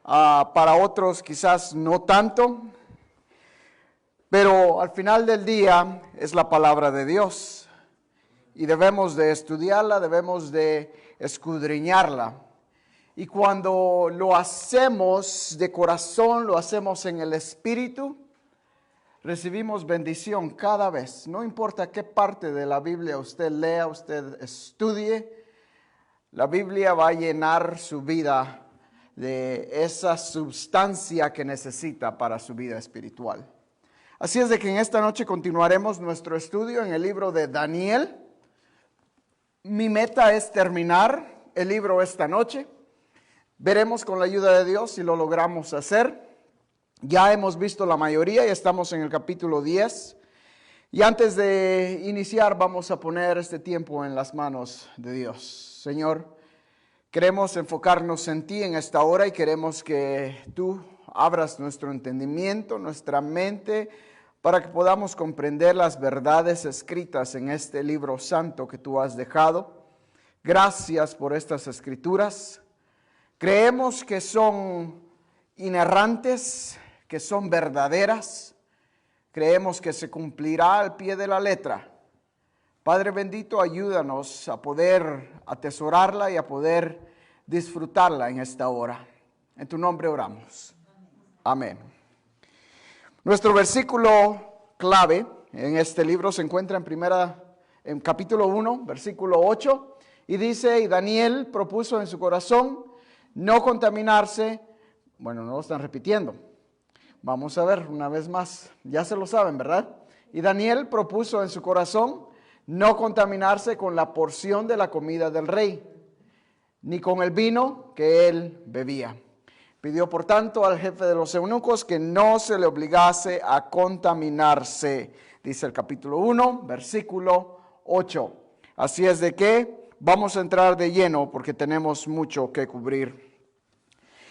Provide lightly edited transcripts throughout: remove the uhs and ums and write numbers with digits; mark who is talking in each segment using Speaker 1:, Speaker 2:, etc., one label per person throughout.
Speaker 1: para otros quizás no tanto, pero al final del día es la palabra de Dios y debemos de estudiarla, debemos de escudriñarla. Y cuando lo hacemos de corazón, lo hacemos en el Espíritu, recibimos bendición cada vez. No importa qué parte de la Biblia usted lea, usted estudie, la Biblia va a llenar su vida de esa sustancia que necesita para su vida espiritual. Así es de que en esta noche continuaremos nuestro estudio en el libro de Daniel. Mi meta es terminar el libro esta noche. Veremos con la ayuda de Dios si lo logramos hacer. Ya hemos visto la mayoría y estamos en el capítulo 10. Y antes de iniciar vamos a poner este tiempo en las manos de Dios. Señor, queremos enfocarnos en ti en esta hora y queremos que tú abras nuestro entendimiento, nuestra mente, para que podamos comprender las verdades escritas en este libro santo que tú has dejado. Gracias por estas escrituras. Creemos que son inerrantes, que son verdaderas. Creemos que se cumplirá al pie de la letra. Padre bendito, ayúdanos a poder atesorarla y a poder disfrutarla en esta hora. En tu nombre oramos. Amén. Nuestro versículo clave en este libro se encuentra en capítulo 1, versículo 8, y dice, y Daniel propuso en su corazón no contaminarse. Bueno, no lo están repitiendo. Vamos a ver una vez más. Ya se lo saben, ¿verdad? Y Daniel propuso en su corazón no contaminarse con la porción de la comida del rey, ni con el vino que él bebía. Pidió por tanto al jefe de los eunucos que no se le obligase a contaminarse. Dice el capítulo 1, versículo 8. Así es de que vamos a entrar de lleno porque tenemos mucho que cubrir.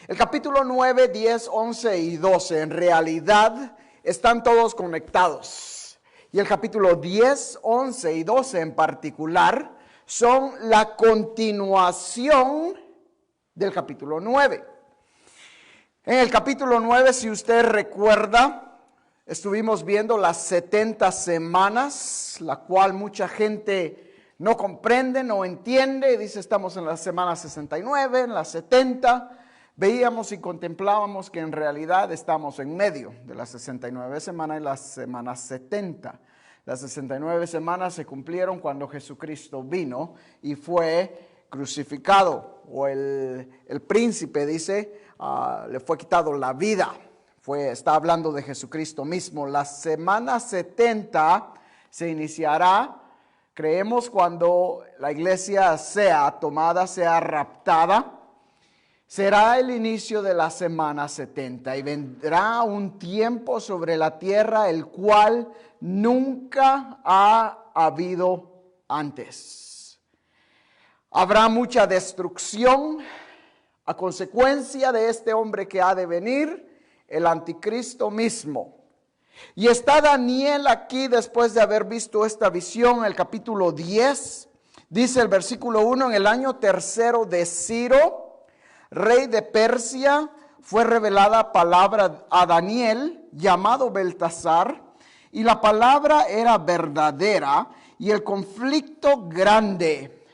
Speaker 1: El capítulo 9, 10, 11 y 12 en realidad están todos conectados. Y el capítulo 10, 11 y 12 en particular son la continuación del capítulo 9. En el capítulo 9, si usted recuerda, estuvimos viendo las 70 semanas, la cual mucha gente no comprende, no entiende. Dice, estamos en la semana 69, en la 70. Veíamos y contemplábamos que en realidad estamos en medio de las 69 semanas y las semanas 70. Las 69 semanas se cumplieron cuando Jesucristo vino y fue crucificado. O el príncipe dice, le fue quitado la vida. Está hablando de Jesucristo mismo. La semana 70 se iniciará, creemos, cuando la iglesia sea tomada, sea raptada. Será el inicio de la semana 70 y vendrá un tiempo sobre la tierra el cual nunca ha habido antes. Habrá mucha destrucción a consecuencia de este hombre que ha de venir, el anticristo mismo. Y está Daniel aquí después de haber visto esta visión en el capítulo 10. Dice el versículo 1, en el año 3 de Ciro, rey de Persia, fue revelada palabra a Daniel, llamado Beltasar, y la palabra era verdadera y el conflicto grande.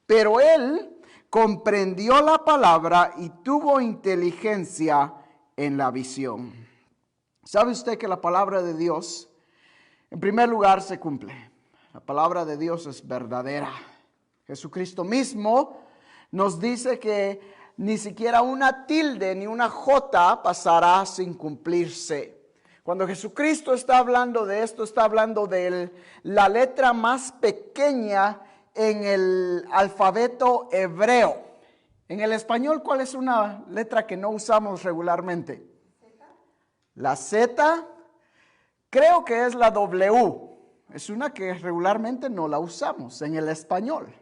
Speaker 1: Pero él comprendió la palabra y tuvo inteligencia en la visión. ¿Sabe usted que la palabra de Dios, en primer lugar, se cumple? La palabra de Dios es verdadera. Jesucristo mismo nos dice que ni siquiera una tilde ni una jota pasará sin cumplirse. Cuando Jesucristo está hablando de esto, está hablando de la letra más pequeña en el alfabeto hebreo. En el español, ¿cuál es una letra que no usamos regularmente? La Z, creo que es la W. Es una que regularmente no la usamos en el español,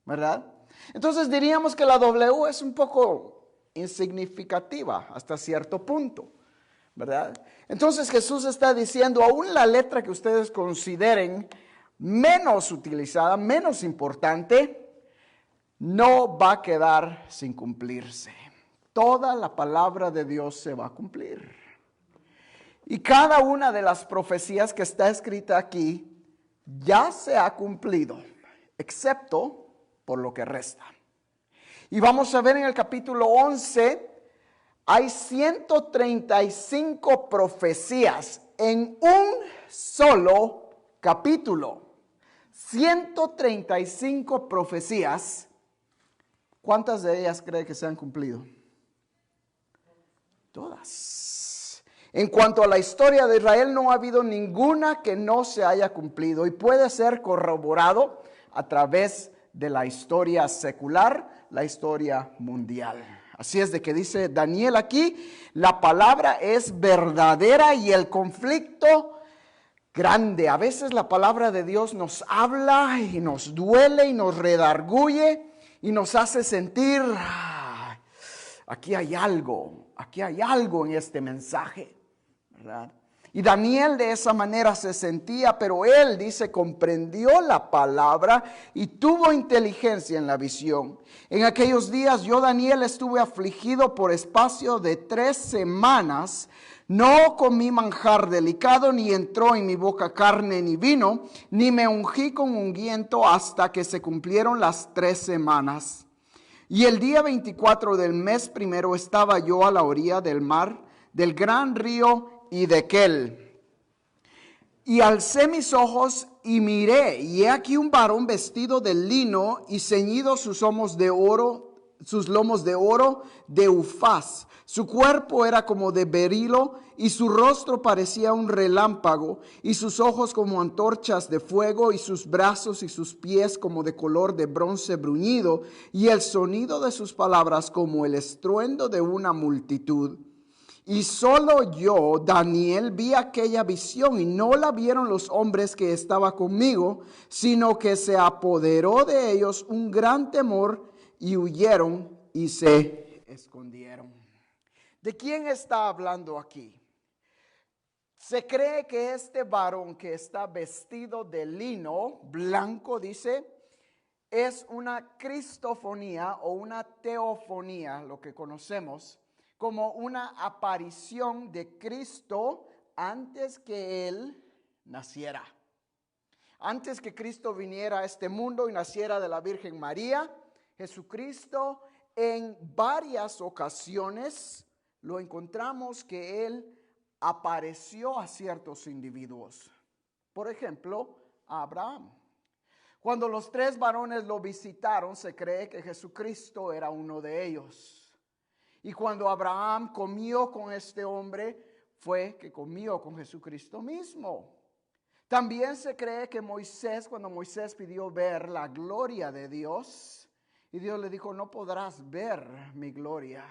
Speaker 1: ¿verdad? Entonces diríamos que la W es un poco insignificativa hasta cierto punto, ¿verdad? Entonces Jesús está diciendo, aún la letra que ustedes consideren menos utilizada, menos importante, no va a quedar sin cumplirse. toda la palabra de Dios se va a cumplir. Y cada una de las profecías que está escrita aquí ya se ha cumplido, excepto por lo que resta. Y vamos a ver en el capítulo 11, hay 135 profecías en un solo capítulo. 135 profecías. ¿Cuántas de ellas cree que se han cumplido? Todas. En cuanto a la historia de Israel, no ha habido ninguna que no se haya cumplido y puede ser corroborado a través de la historia secular, la historia mundial. Así es de que dice Daniel aquí, la palabra es verdadera y el conflicto grande. A veces la palabra de Dios nos habla y nos duele y nos redarguye y nos hace sentir, aquí hay algo en este mensaje, ¿verdad? Y Daniel de esa manera se sentía, pero él dice, comprendió la palabra y tuvo inteligencia en la visión. En aquellos días yo, Daniel, estuve afligido por espacio de 3 semanas. No comí manjar delicado, ni entró en mi boca carne ni vino, ni me ungí con ungüento hasta que se cumplieron las 3 semanas. Y el día 24 del mes primero estaba yo a la orilla del mar, del gran río Hiddekel. Y alcé mis ojos y miré, y he aquí un varón vestido de lino y ceñido sus lomos de oro de Ufaz. Su cuerpo era como de berilo, y su rostro parecía un relámpago, y sus ojos como antorchas de fuego, y sus brazos y sus pies como de color de bronce bruñido, y el sonido de sus palabras como el estruendo de una multitud. Y solo yo, Daniel, vi aquella visión y no la vieron los hombres que estaban conmigo, sino que se apoderó de ellos un gran temor y huyeron y se escondieron. ¿De quién está hablando aquí? Se cree que este varón que está vestido de lino blanco, dice, es una cristofonía o una teofonía, lo que conocemos como una aparición de Cristo antes que Él naciera. Antes que Cristo viniera a este mundo y naciera de la Virgen María, Jesucristo en varias ocasiones lo encontramos que Él apareció a ciertos individuos. Por ejemplo, a Abraham. Cuando los 3 varones lo visitaron, se cree que Jesucristo era uno de ellos. Y cuando Abraham comió con este hombre, fue que comió con Jesucristo mismo. También se cree que Moisés, cuando Moisés pidió ver la gloria de Dios, y Dios le dijo, no podrás ver mi gloria,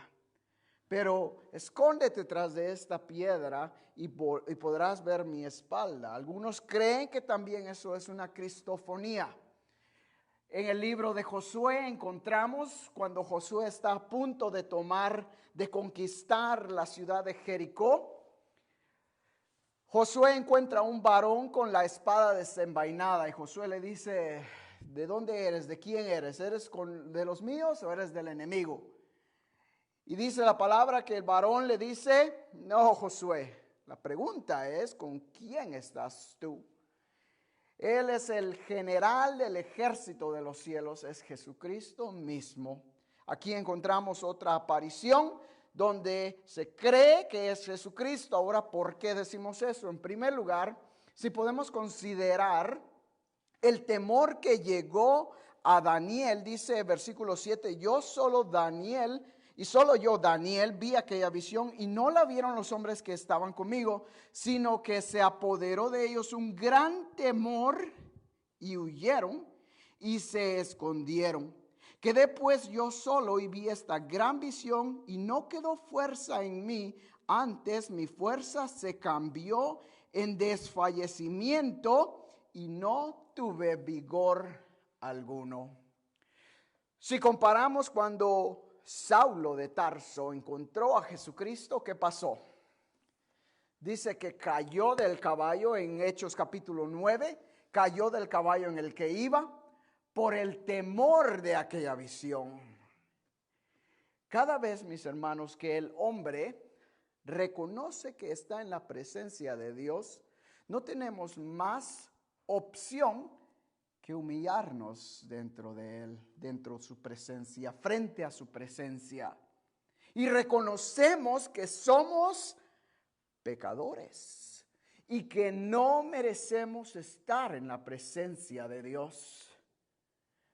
Speaker 1: pero escóndete tras de esta piedra y podrás ver mi espalda. Algunos creen que también eso es una cristofonía. En el libro de Josué encontramos cuando Josué está a punto de conquistar la ciudad de Jericó. Josué encuentra a un varón con la espada desenvainada y Josué le dice, ¿de dónde eres? ¿De quién eres? ¿Eres de los míos o eres del enemigo? Y dice la palabra que el varón le dice, no, Josué, la pregunta es, ¿con quién estás tú? Él es el general del ejército de los cielos, es Jesucristo mismo. Aquí encontramos otra aparición donde se cree que es Jesucristo. Ahora, ¿por qué decimos eso? En primer lugar, si podemos considerar el temor que llegó a Daniel, dice versículo 7, solo yo, Daniel, vi aquella visión y no la vieron los hombres que estaban conmigo, sino que se apoderó de ellos un gran temor y huyeron y se escondieron. Quedé pues yo solo y vi esta gran visión y no quedó fuerza en mí, antes mi fuerza se cambió en desfallecimiento y no tuve vigor alguno. Si comparamos cuando Saulo de Tarso encontró a Jesucristo, ¿qué pasó? Dice que cayó del caballo en Hechos capítulo 9, cayó del caballo en el que iba por el temor de aquella visión. cada vez, mis hermanos, que el hombre reconoce que está en la presencia de Dios, no tenemos más opción que humillarnos dentro de Él, dentro de su presencia, frente a su presencia. Y reconocemos que somos pecadores y que no merecemos estar en la presencia de Dios.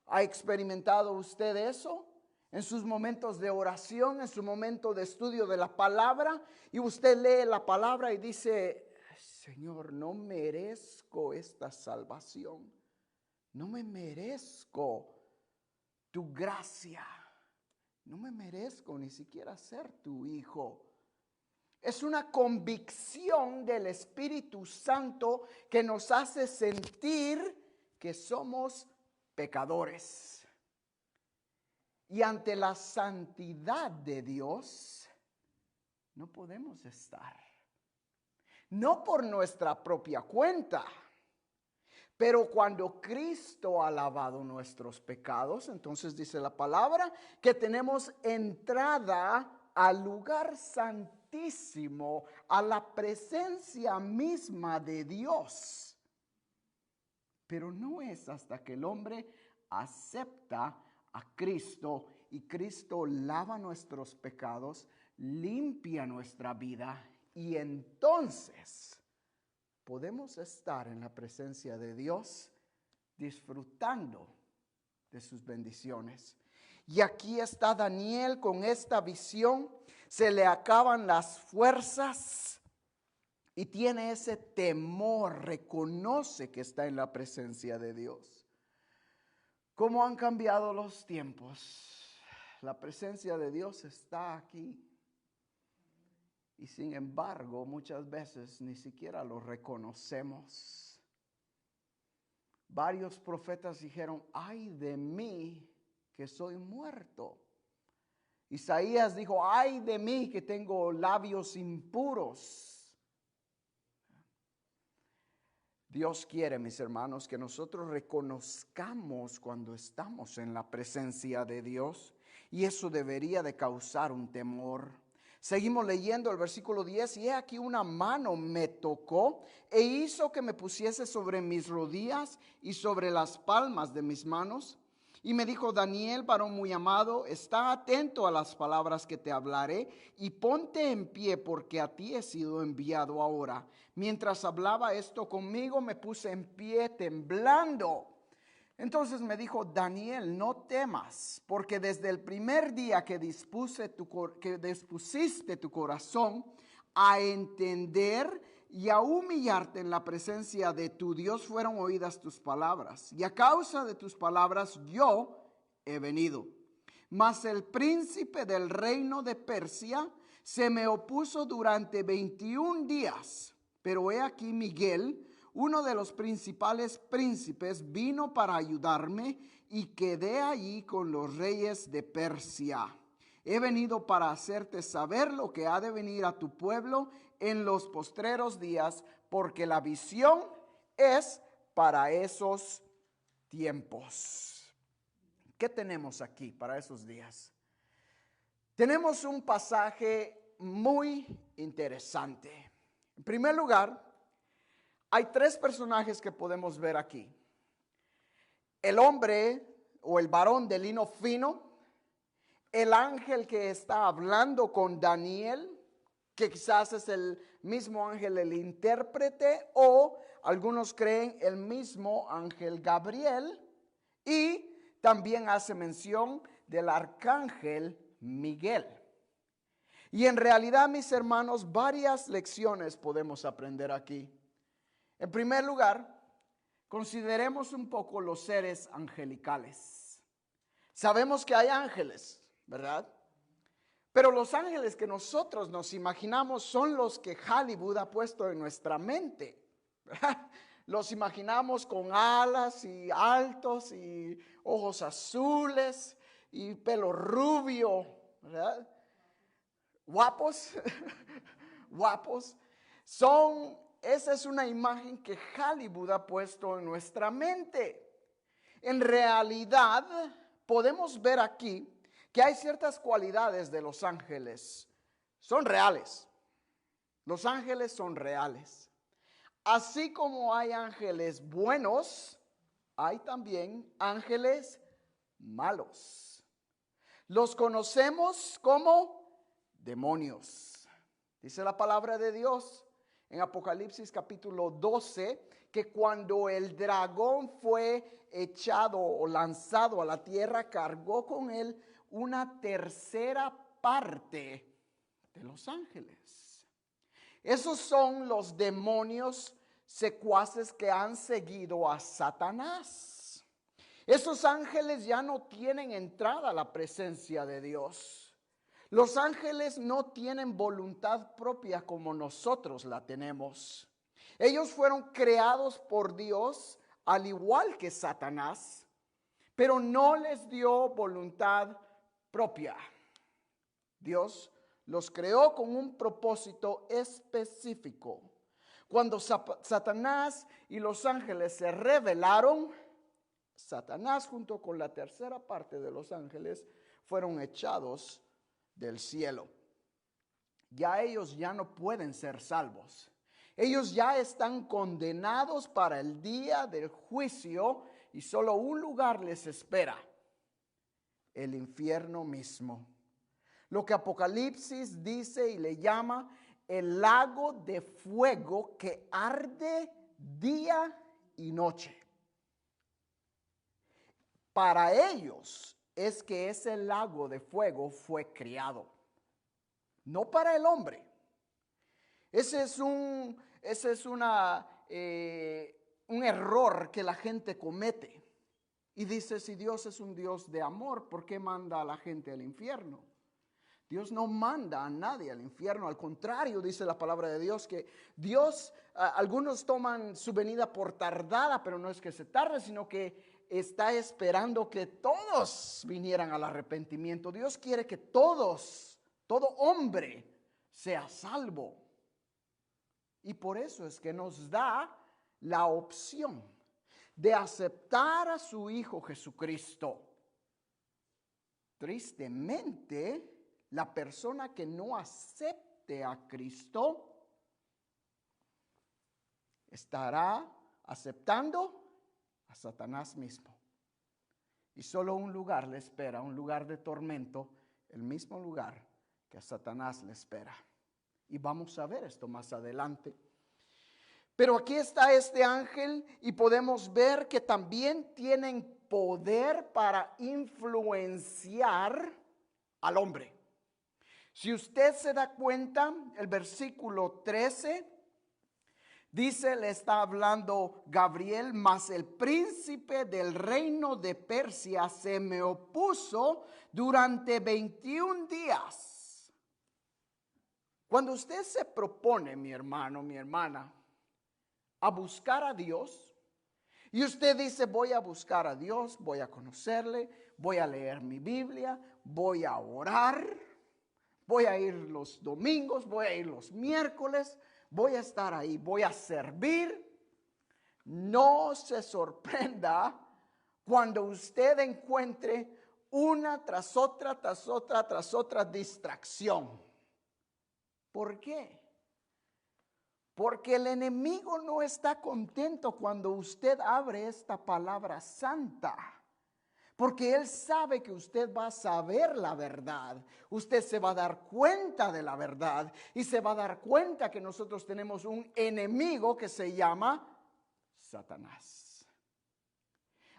Speaker 1: ¿Ha experimentado usted eso? En sus momentos de oración, en su momento de estudio de la palabra, y usted lee la palabra y dice: Señor, no merezco esta salvación. No me merezco tu gracia. No me merezco ni siquiera ser tu hijo. Es una convicción del Espíritu Santo que nos hace sentir que somos pecadores. Y ante la santidad de Dios, no podemos estar. No por nuestra propia cuenta. Pero cuando Cristo ha lavado nuestros pecados, entonces dice la palabra que tenemos entrada al lugar santísimo, a la presencia misma de Dios. Pero no es hasta que el hombre acepta a Cristo y Cristo lava nuestros pecados, limpia nuestra vida y entonces podemos estar en la presencia de Dios disfrutando de sus bendiciones. Y aquí está Daniel con esta visión. Se le acaban las fuerzas y tiene ese temor. Reconoce que está en la presencia de Dios. ¿Cómo han cambiado los tiempos? La presencia de Dios está aquí. Y sin embargo, muchas veces ni siquiera lo reconocemos. Varios profetas dijeron: ay de mí que soy muerto. Isaías dijo: ay de mí que tengo labios impuros. Dios quiere, mis hermanos, que nosotros reconozcamos cuando estamos en la presencia de Dios. Y eso debería de causar un temor. Seguimos leyendo el versículo 10. Y he aquí una mano me tocó e hizo que me pusiese sobre mis rodillas y sobre las palmas de mis manos. Y me dijo: Daniel, varón muy amado, está atento a las palabras que te hablaré y ponte en pie, porque a ti he sido enviado ahora. Mientras hablaba esto conmigo, me puse en pie temblando. Entonces me dijo: Daniel, no temas, porque desde el primer día que dispusiste tu corazón a entender y a humillarte en la presencia de tu Dios, fueron oídas tus palabras. Y a causa de tus palabras yo he venido. Mas el príncipe del reino de Persia se me opuso durante 21 días. Pero he aquí Miguel, uno de los principales príncipes, vino para ayudarme y quedé allí con los reyes de Persia. He venido para hacerte saber lo que ha de venir a tu pueblo en los postreros días, porque la visión es para esos tiempos. ¿Qué tenemos aquí para esos días? Tenemos un pasaje muy interesante. En primer lugar, hay 3 personajes que podemos ver aquí. El hombre o el varón de lino fino, el ángel que está hablando con Daniel, que quizás es el mismo ángel, el intérprete, o algunos creen el mismo ángel Gabriel, y también hace mención del arcángel Miguel. Y en realidad, mis hermanos, varias lecciones podemos aprender aquí. En primer lugar, consideremos un poco los seres angelicales. Sabemos que hay ángeles, ¿verdad? Pero los ángeles que nosotros nos imaginamos son los que Hollywood ha puesto en nuestra mente, ¿verdad? Los imaginamos con alas y altos y ojos azules y pelo rubio, ¿verdad? Guapos, guapos. Esa es una imagen que Hollywood ha puesto en nuestra mente. En realidad, podemos ver aquí que hay ciertas cualidades de los ángeles. Son reales. Los ángeles son reales. Así como hay ángeles buenos, hay también ángeles malos. Los conocemos como demonios. Dice la palabra de Dios en Apocalipsis capítulo 12, que cuando el dragón fue echado o lanzado a la tierra, cargó con él una tercera parte de los ángeles. Esos son los demonios secuaces que han seguido a Satanás. Esos ángeles ya no tienen entrada a la presencia de Dios. Los ángeles no tienen voluntad propia como nosotros la tenemos. Ellos fueron creados por Dios al igual que Satanás, pero no les dio voluntad propia. Dios los creó con un propósito específico. Cuando Satanás y los ángeles se rebelaron, Satanás junto con la tercera parte de los ángeles fueron echados del cielo. Ya ellos ya no pueden ser salvos. Ellos ya están condenados para el día del juicio y solo un lugar les espera: el infierno mismo. Lo que Apocalipsis dice y le llama el lago de fuego que arde día y noche. Para ellos es que ese lago de fuego fue creado, no para el hombre. Ese es un error que la gente comete. Y dice, si Dios es un Dios de amor, ¿por qué manda a la gente al infierno? Dios no manda a nadie al infierno. Al contrario, dice la palabra de Dios que Dios, algunos toman su venida por tardada, pero no es que se tarde, sino que está esperando que todos vinieran al arrepentimiento. Dios quiere que todo hombre sea salvo. Y por eso es que nos da la opción de aceptar a su Hijo Jesucristo. Tristemente, la persona que no acepte a Cristo estará aceptando a Satanás mismo. Y solo un lugar le espera, un lugar de tormento, el mismo lugar que a Satanás le espera. Y vamos a ver esto más adelante. Pero aquí está este ángel y podemos ver que también tienen poder para influenciar al hombre. Si usted se da cuenta, el versículo 13 dice, le está hablando Gabriel, mas el príncipe del reino de Persia se me opuso durante 21 días. Cuando usted se propone, mi hermano, mi hermana, a buscar a Dios, y usted dice, voy a buscar a Dios, voy a conocerle, voy a leer mi Biblia, voy a orar, voy a ir los domingos, voy a ir los miércoles, voy a estar ahí, voy a servir. No se sorprenda cuando usted encuentre una tras otra distracción. ¿Por qué? Porque el enemigo no está contento cuando usted abre esta palabra santa. Porque él sabe que usted va a saber la verdad. Usted se va a dar cuenta de la verdad. Y se va a dar cuenta que nosotros tenemos un enemigo que se llama Satanás.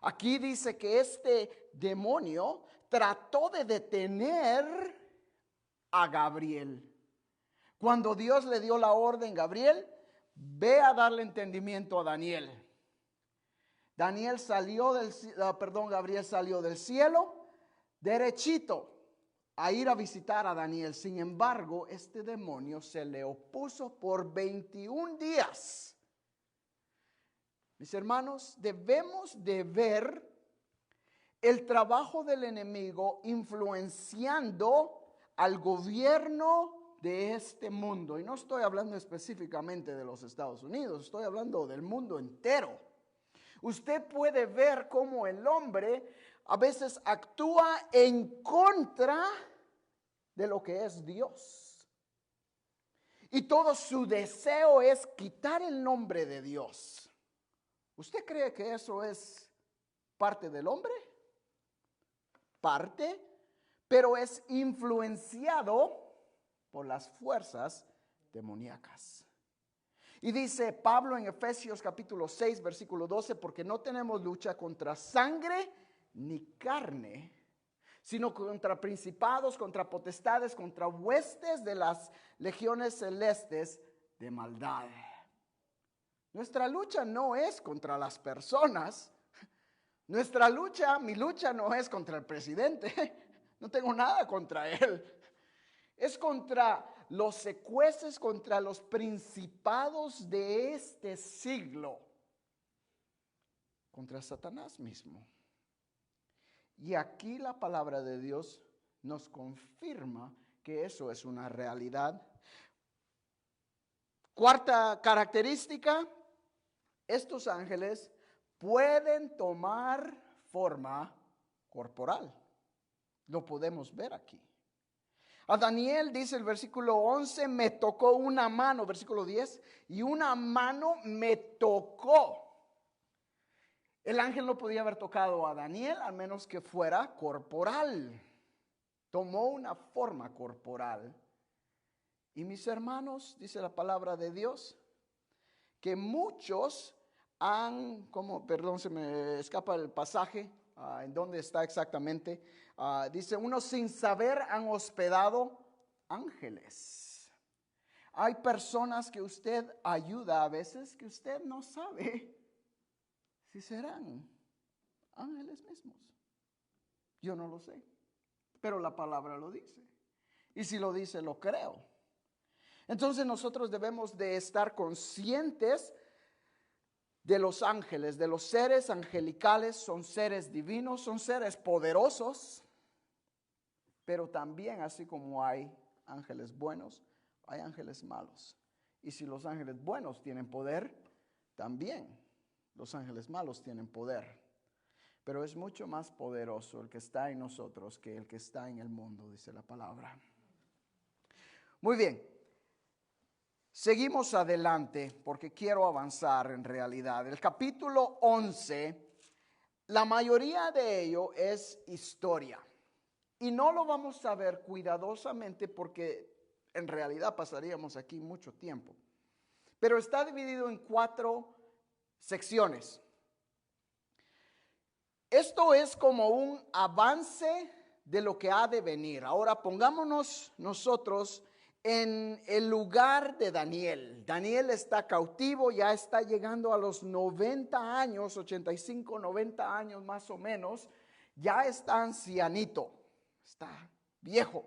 Speaker 1: Aquí dice que este demonio trató de detener a Gabriel. Cuando Dios le dio la orden, Gabriel, ve a darle entendimiento a Daniel. Gabriel salió del cielo derechito a ir a visitar a Daniel. Sin embargo, este demonio se le opuso por 21 días. Mis hermanos, debemos de ver el trabajo del enemigo influenciando al gobierno de este mundo. Y no estoy hablando específicamente de los Estados Unidos, estoy hablando del mundo entero. Usted puede ver cómo el hombre a veces actúa en contra de lo que es Dios. Y todo su deseo es quitar el nombre de Dios. ¿Usted cree que eso es parte del hombre? Parte, pero es influenciado por las fuerzas demoníacas. Y dice Pablo en Efesios capítulo 6, versículo 12, porque no tenemos lucha contra sangre ni carne, sino contra principados, contra potestades, contra huestes de las legiones celestes de maldad. Nuestra lucha no es contra las personas. Nuestra lucha, mi lucha no es contra el presidente. No tengo nada contra él. Es contra los secuaces, contra los principados de este siglo, contra Satanás mismo. Y aquí la palabra de Dios nos confirma que eso es una realidad. Cuarta característica, estos ángeles pueden tomar forma corporal. Lo podemos ver aquí. A Daniel dice el versículo 11, me tocó una mano, versículo 10, y una mano me tocó. El ángel no podía haber tocado a Daniel a menos que fuera corporal. Tomó una forma corporal. Y mis hermanos, dice la palabra de Dios, que muchos perdón, se me escapa el pasaje, en dónde está exactamente. Dice, unos sin saber han hospedado ángeles. Hay personas que usted ayuda a veces que usted no sabe si serán ángeles mismos. Yo no lo sé, pero la palabra lo dice. Y si lo dice, lo creo. Entonces nosotros debemos de estar conscientes de los ángeles, de los seres angelicales. Son seres divinos, son seres poderosos, pero también, así como hay ángeles buenos, hay ángeles malos. Y si los ángeles buenos tienen poder, también los ángeles malos tienen poder. Pero es mucho más poderoso el que está en nosotros que el que está en el mundo, dice la palabra. Muy bien. Seguimos adelante porque quiero avanzar en realidad. El capítulo 11, la mayoría de ello es historia. Y no lo vamos a ver cuidadosamente porque en realidad pasaríamos aquí mucho tiempo. Pero está dividido en 4 secciones. Esto es como un avance de lo que ha de venir. Ahora pongámonos nosotros en el lugar de Daniel. Daniel está cautivo, ya está llegando a los 90 años, 85, 90 años más o menos. Ya está ancianito, está viejo.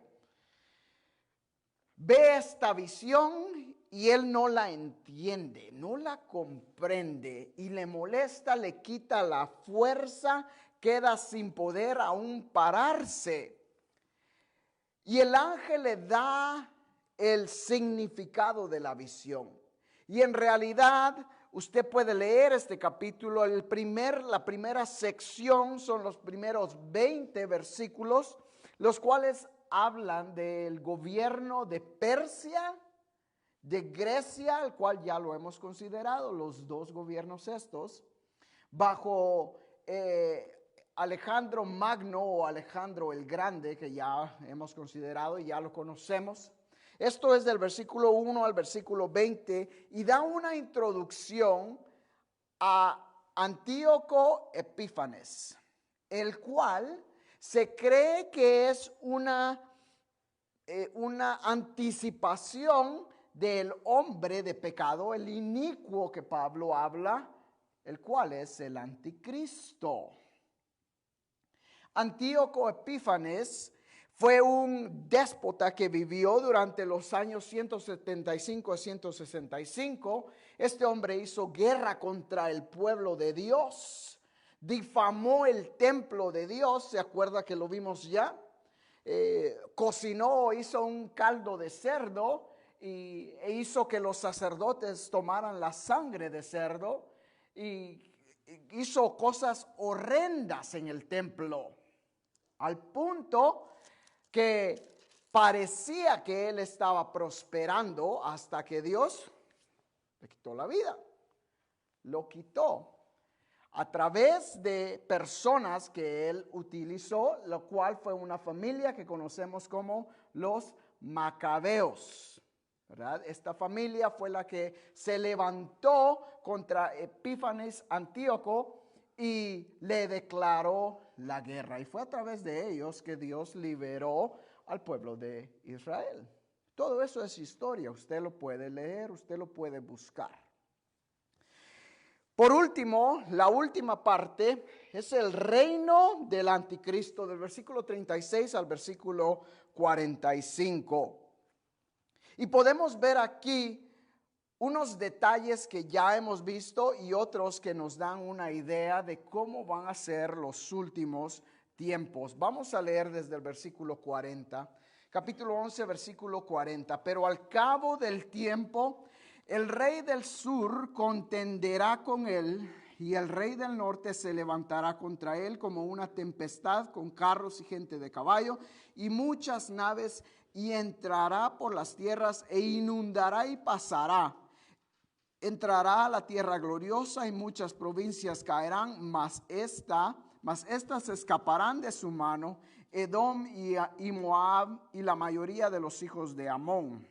Speaker 1: Ve esta visión y él no la entiende, no la comprende y le molesta, le quita la fuerza, queda sin poder aún pararse. Y el ángel le da el significado de la visión. Y en realidad usted puede leer este capítulo, la primera sección son los primeros 20 versículos, los cuales hablan del gobierno de Persia, de Grecia, el cual ya lo hemos considerado, los 2 gobiernos estos, bajo Alejandro Magno o Alejandro el Grande, que ya hemos considerado y ya lo conocemos. Esto es del versículo 1 al versículo 20 y da una introducción a Antíoco Epífanes, el cual se cree que es una anticipación del hombre de pecado, el inicuo que Pablo habla, el cual es el anticristo. Antíoco Epífanes fue un déspota que vivió durante los años 175 a 165. Este hombre hizo guerra contra el pueblo de Dios, difamó el templo de Dios, ¿se acuerda que lo vimos ya? Cocinó, hizo un caldo de cerdo e hizo que los sacerdotes tomaran la sangre de cerdo y hizo cosas horrendas en el templo, al punto que parecía que él estaba prosperando hasta que Dios le quitó la vida. Lo quitó a través de personas que él utilizó, lo cual fue una familia que conocemos como los Macabeos, ¿verdad? Esta familia fue la que se levantó contra Epífanes Antíoco y le declaró la guerra. Y fue a través de ellos que Dios liberó al pueblo de Israel. Todo eso es historia, usted lo puede leer, usted lo puede buscar. Por último, la última parte es el reino del anticristo, del versículo 36 al versículo 45. Y podemos ver aquí unos detalles que ya hemos visto y otros que nos dan una idea de cómo van a ser los últimos tiempos. Vamos a leer desde el versículo 40, capítulo 11, versículo 40. Pero al cabo del tiempo, el rey del sur contenderá con él, y el rey del norte se levantará contra él como una tempestad, con carros y gente de caballo y muchas naves, y entrará por las tierras e inundará y pasará. Entrará a la tierra gloriosa y muchas provincias caerán, mas estas escaparán de su mano, Edom y Moab y la mayoría de los hijos de Amón.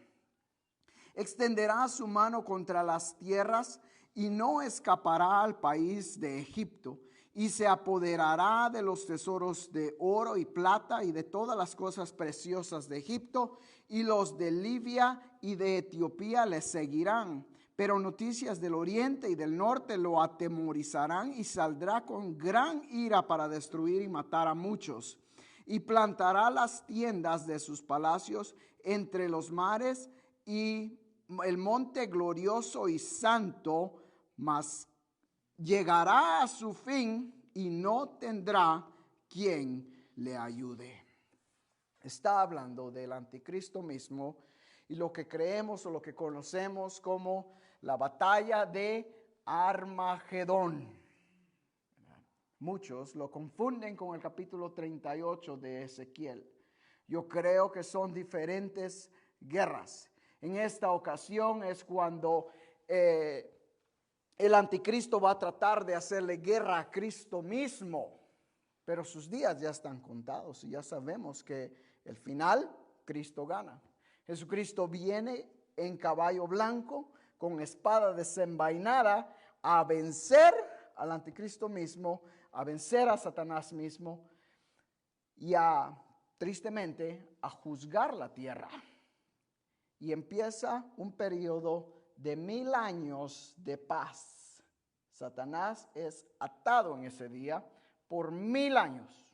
Speaker 1: Extenderá su mano contra las tierras y no escapará al país de Egipto, y se apoderará de los tesoros de oro y plata y de todas las cosas preciosas de Egipto, y los de Libia y de Etiopía le seguirán. Pero noticias del oriente y del norte lo atemorizarán, y saldrá con gran ira para destruir y matar a muchos. Y plantará las tiendas de sus palacios entre los mares y el monte glorioso y santo, mas llegará a su fin y no tendrá quien le ayude. Está hablando del anticristo mismo y lo que creemos o lo que conocemos como la batalla de Armagedón. Muchos lo confunden con el capítulo 38 de Ezequiel. Yo creo que son diferentes guerras. En esta ocasión es cuando el anticristo va a tratar de hacerle guerra a Cristo mismo, pero sus días ya están contados y ya sabemos que el final, Cristo gana. Jesucristo viene en caballo blanco, con espada desenvainada, a vencer al anticristo mismo, a vencer a Satanás mismo y tristemente, a juzgar la tierra. Y empieza un periodo de 1000 años de paz. Satanás es atado en ese día por 1000 años.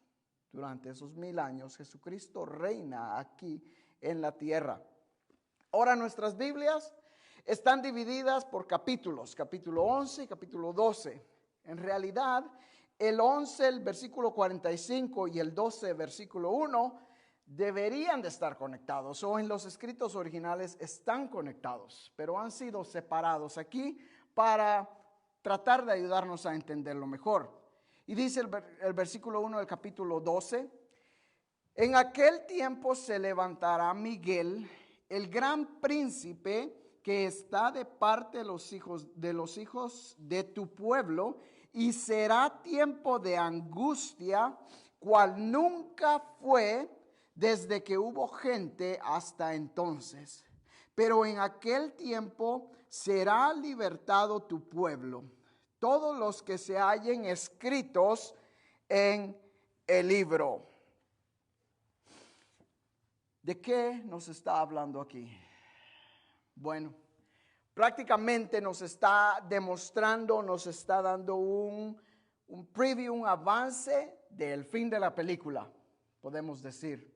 Speaker 1: Durante esos 1000 años, Jesucristo reina aquí en la tierra. Ahora, nuestras Biblias están divididas por capítulos, capítulo 11 y capítulo 12. En realidad, el 11, el versículo 45 y el 12, versículo 1, deberían de estar conectados, o en los escritos originales están conectados, pero han sido separados aquí para tratar de ayudarnos a entenderlo mejor. Y dice el versículo 1 del capítulo 12, en aquel tiempo se levantará Miguel, el gran príncipe que está de parte de los hijos de tu pueblo, y será tiempo de angustia, cual nunca fue desde que hubo gente hasta entonces. Pero en aquel tiempo será libertado tu pueblo, todos los que se hallen escritos en el libro. ¿De qué nos está hablando aquí? Bueno, prácticamente nos está demostrando, nos está dando un preview, un avance del fin de la película, podemos decir.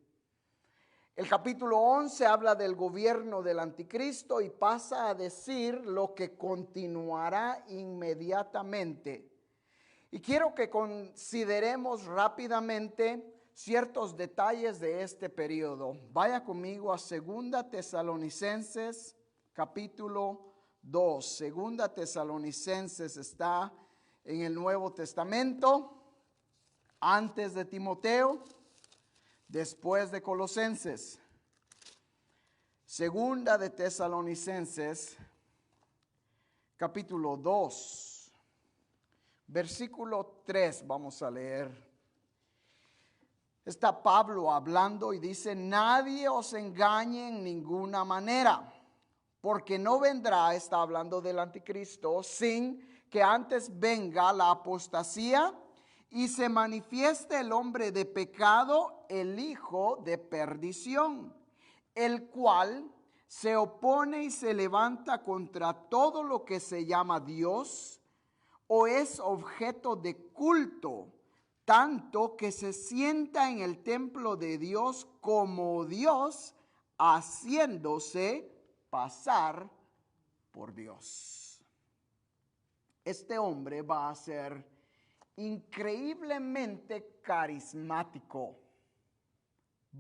Speaker 1: El capítulo 11 habla del gobierno del anticristo y pasa a decir lo que continuará inmediatamente. Y quiero que consideremos rápidamente ciertos detalles de este periodo. Vaya conmigo a 2 Tesalonicenses capítulo 2. 2 Tesalonicenses está en el Nuevo Testamento, antes de Timoteo, después de Colosenses. Segunda de Tesalonicenses, capítulo 2, versículo 3, vamos a leer. Está Pablo hablando y dice: nadie os engañe en ninguna manera, porque no vendrá, está hablando del anticristo, sin que antes venga la apostasía y se manifieste el hombre de pecado, el hijo de perdición, el cual se opone y se levanta contra todo lo que se llama Dios o es objeto de culto, tanto que se sienta en el templo de Dios como Dios, haciéndose pasar por Dios. Este hombre va a ser increíblemente carismático.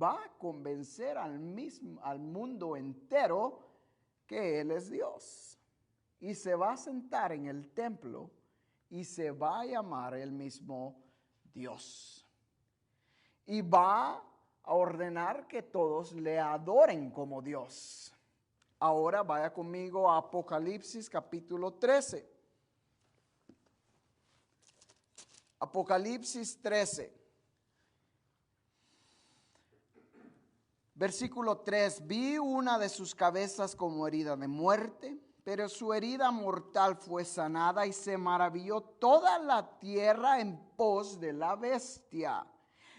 Speaker 1: Va a convencer al mundo entero que Él es Dios. Y se va a sentar en el templo y se va a llamar Él mismo Dios. Y va a ordenar que todos le adoren como Dios. Ahora vaya conmigo a Apocalipsis capítulo 13. Apocalipsis 13. Versículo 3, vi una de sus cabezas como herida de muerte, pero su herida mortal fue sanada y se maravilló toda la tierra en pos de la bestia.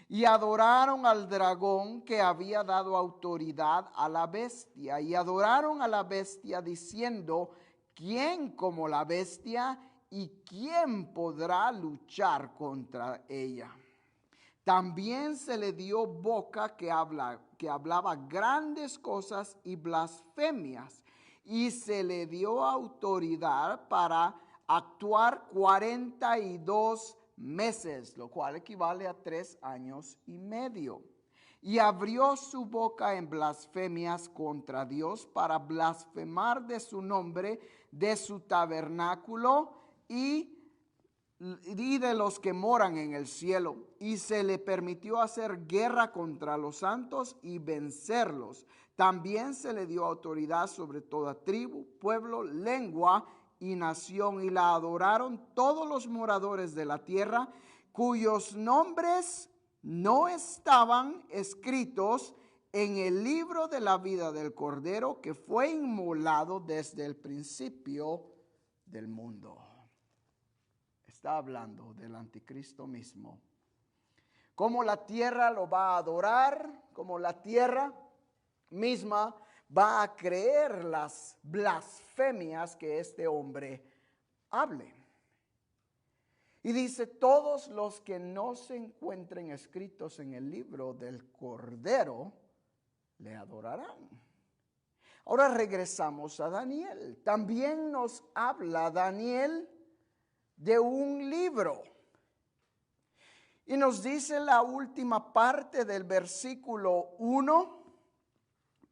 Speaker 1: Y adoraron al dragón que había dado autoridad a la bestia. Y adoraron a la bestia diciendo: ¿quién como la bestia y quién podrá luchar contra ella? También se le dio boca que hablaba grandes cosas y blasfemias, y se le dio autoridad para actuar 42 meses, lo cual equivale a 3 años y medio. Y abrió su boca en blasfemias contra Dios para blasfemar de su nombre, de su tabernáculo y de los que moran en el cielo, y se le permitió hacer guerra contra los santos y vencerlos. También se le dio autoridad sobre toda tribu, pueblo, lengua y nación, y la adoraron todos los moradores de la tierra, cuyos nombres no estaban escritos en el libro de la vida del Cordero, que fue inmolado desde el principio del mundo. Está hablando del anticristo mismo. Cómo la tierra lo va a adorar, cómo la tierra misma va a creer las blasfemias que este hombre hable. Y dice: todos los que no se encuentren escritos en el libro del Cordero le adorarán. Ahora regresamos a Daniel. También nos habla Daniel de un libro. Y nos dice la última parte del versículo 1: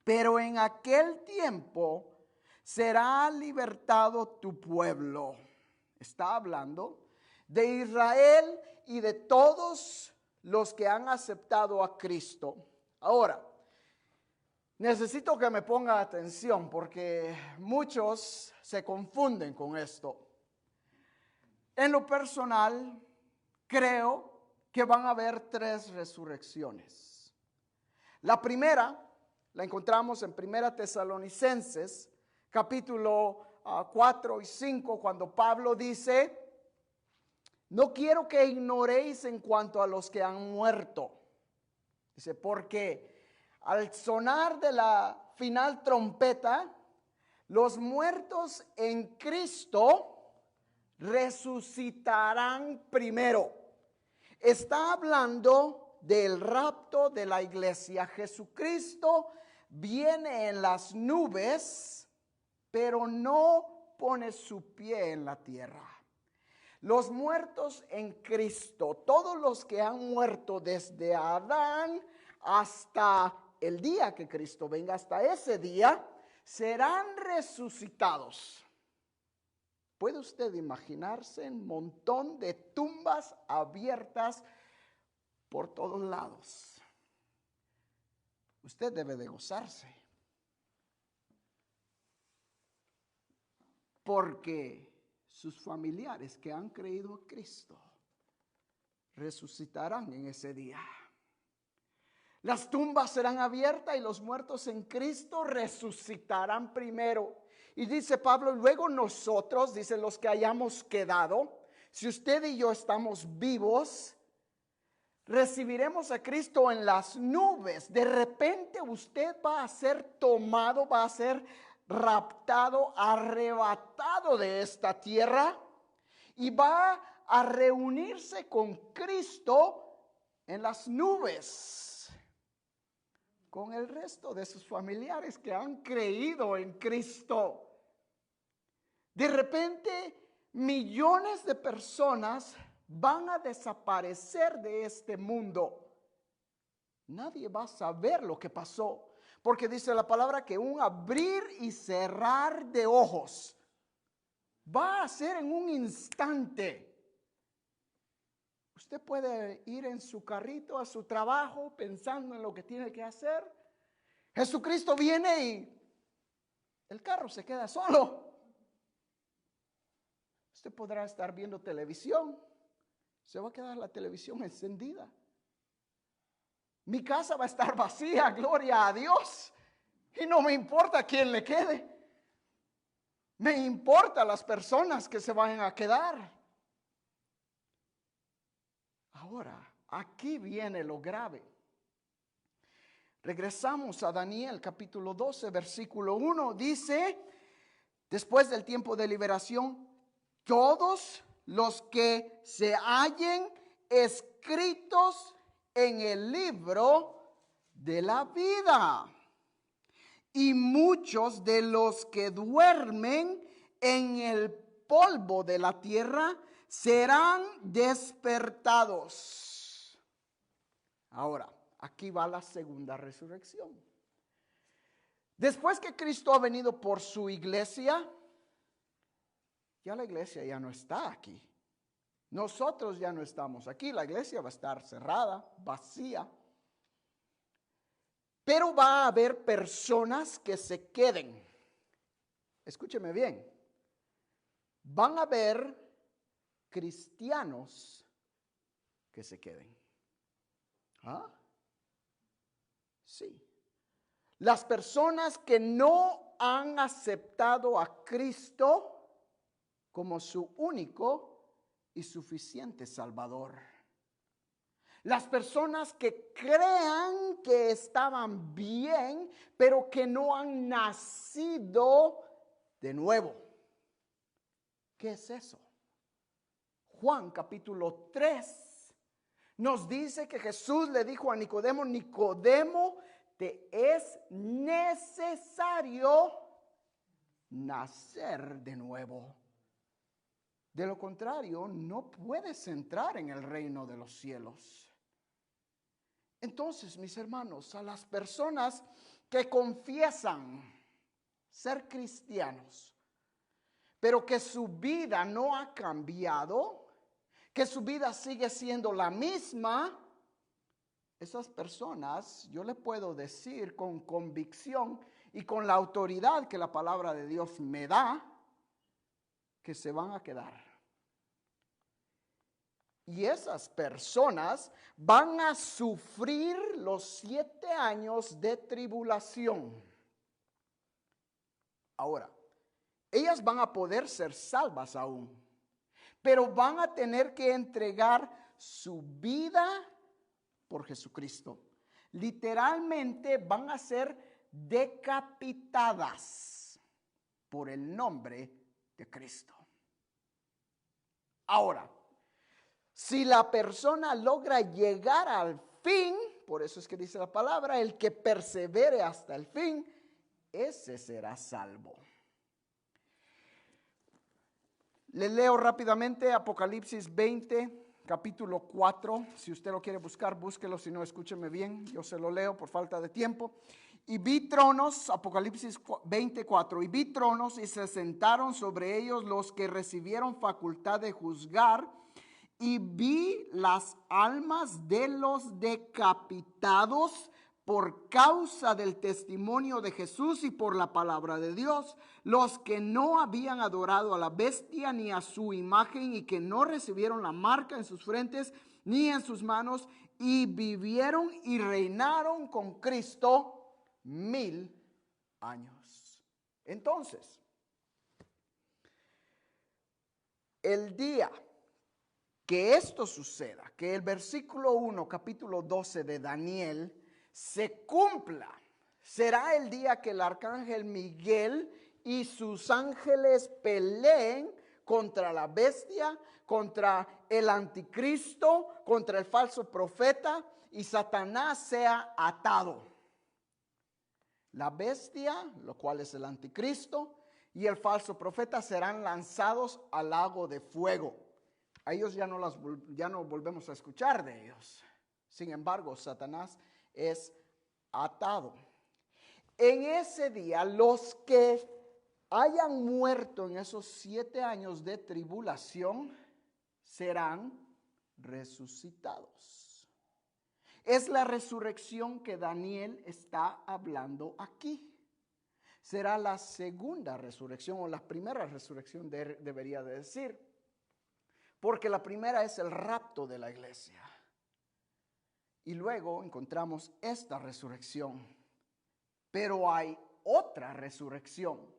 Speaker 1: pero en aquel tiempo será libertado tu pueblo. Está hablando de Israel y de todos los que han aceptado a Cristo. Ahora, necesito que me ponga atención porque muchos se confunden con esto. En lo personal, creo que van a haber 3 resurrecciones. La primera la encontramos en 1 Tesalonicenses, capítulo 4 y 5, cuando Pablo dice: no quiero que ignoréis en cuanto a los que han muerto. Dice: porque al sonar de la final trompeta, los muertos en Cristo resucitarán primero. Está hablando del rapto de la iglesia. Jesucristo viene en las nubes, pero no pone su pie en la tierra. Los muertos en Cristo, todos los que han muerto desde Adán hasta el día que Cristo venga, hasta ese día, serán resucitados. ¿Puede usted imaginarse un montón de tumbas abiertas por todos lados? Usted debe de gozarse, porque sus familiares que han creído a Cristo resucitarán en ese día. Las tumbas serán abiertas y los muertos en Cristo resucitarán primero. Y dice Pablo, luego nosotros, dice los que hayamos quedado, si usted y yo estamos vivos, recibiremos a Cristo en las nubes. De repente usted va a ser tomado, va a ser raptado, arrebatado de esta tierra y va a reunirse con Cristo en las nubes, con el resto de sus familiares que han creído en Cristo. De repente, millones de personas van a desaparecer de este mundo. Nadie va a saber lo que pasó, porque dice la palabra que un abrir y cerrar de ojos va a ser en un instante. Usted puede ir en su carrito a su trabajo pensando en lo que tiene que hacer. Jesucristo viene y el carro se queda solo. Usted podrá estar viendo televisión. Se va a quedar la televisión encendida. Mi casa va a estar vacía, gloria a Dios. Y no me importa quién le quede. Me importa las personas que se vayan a quedar. Ahora, aquí viene lo grave. Regresamos a Daniel capítulo 12, versículo 1. Dice, después del tiempo de liberación, todos los que se hallen escritos en el libro de la vida, y muchos de los que duermen en el polvo de la tierra serán despertados. Ahora, aquí va la segunda resurrección. Después que Cristo ha venido por su iglesia, ya la iglesia ya no está aquí. Nosotros ya no estamos aquí. La iglesia va a estar cerrada, vacía. Pero va a haber personas que se queden. Escúcheme bien. Van a haber cristianos que se queden. ¿Ah? Sí. Las personas que no han aceptado a Cristo como su único y suficiente Salvador. Las personas que crean que estaban bien, pero que no han nacido de nuevo. ¿Qué es eso? Juan capítulo 3 nos dice que Jesús le dijo a Nicodemo, Nicodemo, te es necesario nacer de nuevo. De lo contrario, no puedes entrar en el reino de los cielos. Entonces, mis hermanos, a las personas que confiesan ser cristianos, pero que su vida no ha cambiado, que su vida sigue siendo la misma, esas personas, yo le puedo decir con convicción y con la autoridad que la palabra de Dios me da, que se van a quedar. Y esas personas van a sufrir los 7 años de tribulación. Ahora, ellas van a poder ser salvas aún, pero van a tener que entregar su vida por Jesucristo. Literalmente van a ser decapitadas por el nombre de Cristo. Ahora, si la persona logra llegar al fin, por eso es que dice la palabra, el que persevere hasta el fin, ese será salvo. Le leo rápidamente Apocalipsis 20, capítulo 4. Si usted lo quiere buscar, búsquelo. Si no, escúcheme bien. Yo se lo leo por falta de tiempo. Y vi tronos, Apocalipsis 24, y vi tronos y se sentaron sobre ellos los que recibieron facultad de juzgar. Y vi las almas de los decapitados por causa del testimonio de Jesús y por la palabra de Dios, los que no habían adorado a la bestia ni a su imagen y que no recibieron la marca en sus frentes ni en sus manos, y vivieron y reinaron con Cristo 1000 años. Entonces, el día que esto suceda, que el versículo 1, capítulo 12 de Daniel se cumpla, será el día que el arcángel Miguel y sus ángeles peleen contra la bestia, contra el anticristo, contra el falso profeta, y Satanás sea atado. La bestia, lo cual es el anticristo, y el falso profeta serán lanzados al lago de fuego. A ellos ya no volvemos a escuchar de ellos. Sin embargo, Satanás es atado. En ese día, los que hayan muerto en esos 7 años de tribulación serán resucitados. Es la resurrección que Daniel está hablando aquí. Será la segunda resurrección, o la primera resurrección debería de decir. Porque la primera es el rapto de la iglesia. Y luego encontramos esta resurrección. Pero hay otra resurrección.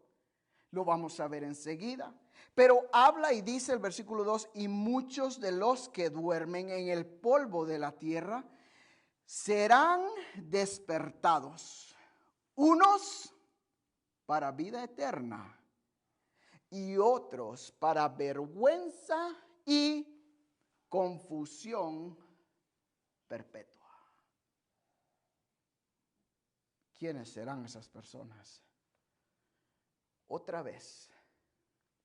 Speaker 1: Lo vamos a ver enseguida. Pero habla y dice el versículo 2, y muchos de los que duermen en el polvo de la tierra serán despertados. Unos para vida eterna y otros para vergüenza y confusión perpetua. ¿Quiénes serán esas personas? Otra vez,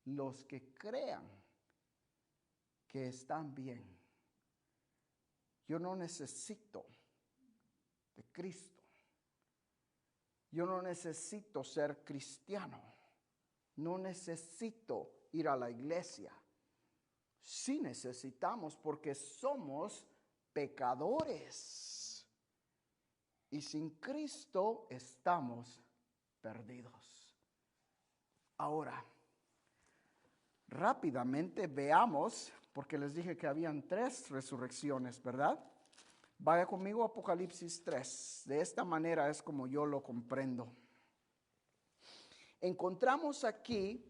Speaker 1: los que crean que están bien. Yo no necesito de Cristo. Yo no necesito ser cristiano. No necesito ir a la iglesia. Sí necesitamos, porque somos pecadores. Y sin Cristo estamos perdidos. Ahora, rápidamente veamos, porque les dije que habían 3 resurrecciones, ¿verdad? Vaya conmigo a Apocalipsis 3. De esta manera es como yo lo comprendo. Encontramos aquí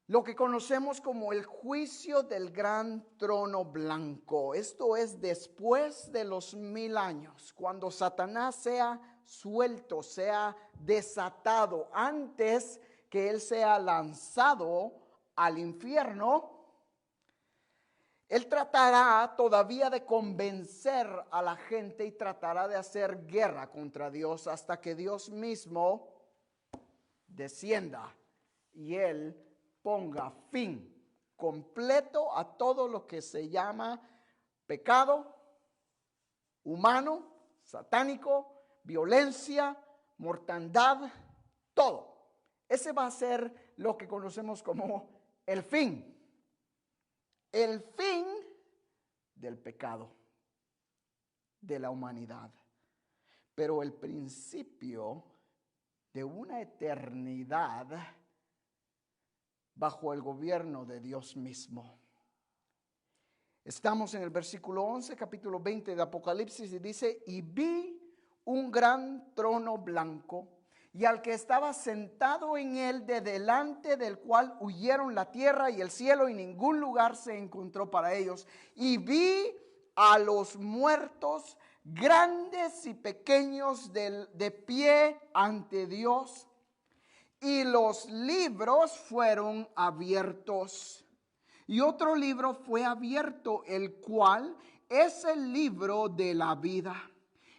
Speaker 1: lo que conocemos como el juicio del gran trono blanco. Esto es después de los 1000 años, cuando Satanás sea suelto, sea desatado, antes que él sea lanzado al infierno. Él tratará todavía de convencer a la gente y tratará de hacer guerra contra Dios hasta que Dios mismo descienda y él ponga fin completo a todo lo que se llama pecado humano, satánico, violencia, mortandad, todo. Ese va a ser lo que conocemos como el fin. El fin del pecado, de la humanidad. Pero el principio de una eternidad bajo el gobierno de Dios mismo. Estamos en el versículo 11, capítulo 20 de Apocalipsis, y dice, y vi un gran trono blanco, y al que estaba sentado en él, de delante del cual huyeron la tierra y el cielo, y ningún lugar se encontró para ellos. Y vi a los muertos, grandes y pequeños, de pie ante Dios, y los libros fueron abiertos. Y otro libro fue abierto, el cual es el libro de la vida.